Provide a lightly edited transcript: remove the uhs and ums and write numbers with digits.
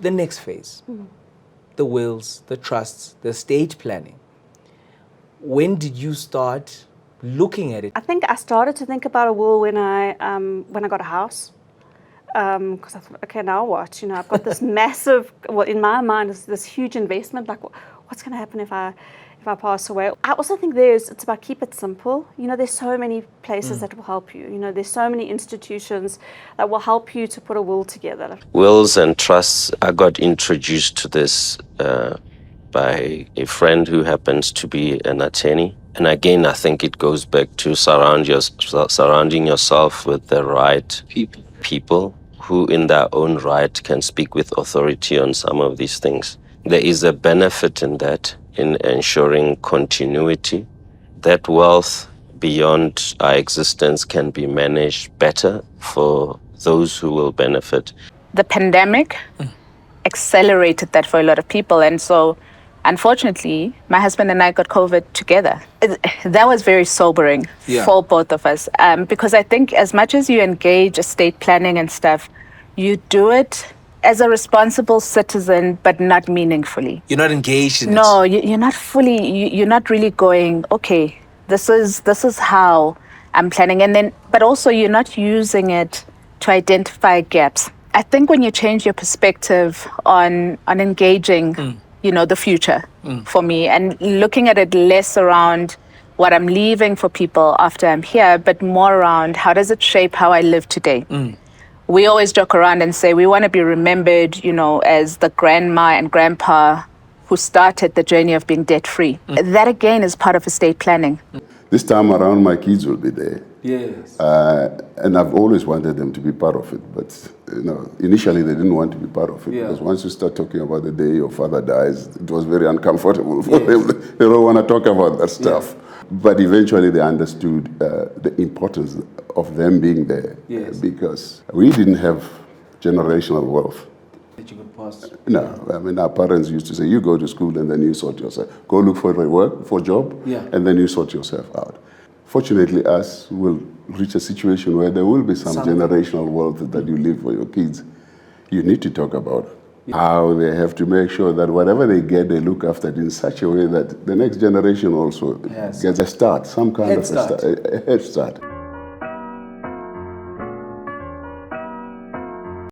the next phase, the wills, the trusts, the estate planning. When did you start looking at it? I think I started to think about a will when I got a house. Because I thought, okay, now what? You know, I've got this massive, well, in my mind, is this huge investment. Like, what's going to happen if I pass away? I also think it's about keep it simple. You know, there's so many places that will help you. You know, there's so many institutions that will help you to put a will together. Wills and trusts, I got introduced to this by a friend who happens to be an attorney. And again, I think it goes back to surrounding yourself with the right people who in their own right can speak with authority on some of these things. There is a benefit in that, in ensuring continuity. That wealth beyond our existence can be managed better for those who will benefit. The pandemic accelerated that for a lot of people. And so, unfortunately, my husband and I got COVID together. That was very sobering for both of us. Because I think as much as you engage estate planning and stuff, you do it as a responsible citizen, but not meaningfully. You're not engaged in it. No, you're not fully, you're not really going, okay, this is how I'm planning. And then, but also you're not using it to identify gaps. I think when you change your perspective on engaging, you know, the future for me, and looking at it less around what I'm leaving for people after I'm here, but more around how does it shape how I live today. We always joke around and say we want to be remembered, you know, as the grandma and grandpa who started the journey of being debt-free. That again is part of estate planning. This time around, my kids will be there. Yes. And I've always wanted them to be part of it, but you know, initially they didn't want to be part of it because once you start talking about the day your father dies, it was very uncomfortable for them. They don't want to talk about that stuff. But eventually they understood the importance of them being there because we didn't have generational wealth. That you could pass. No, I mean, our parents used to say, you go to school and then you sort yourself. Go look for a work, for a job, and then you sort yourself out. Fortunately, us will reach a situation where there will be some generational wealth that you leave for your kids. You need to talk about how they have to make sure that whatever they get, they look after it in such a way that the next generation also gets a start, some kind of a head start.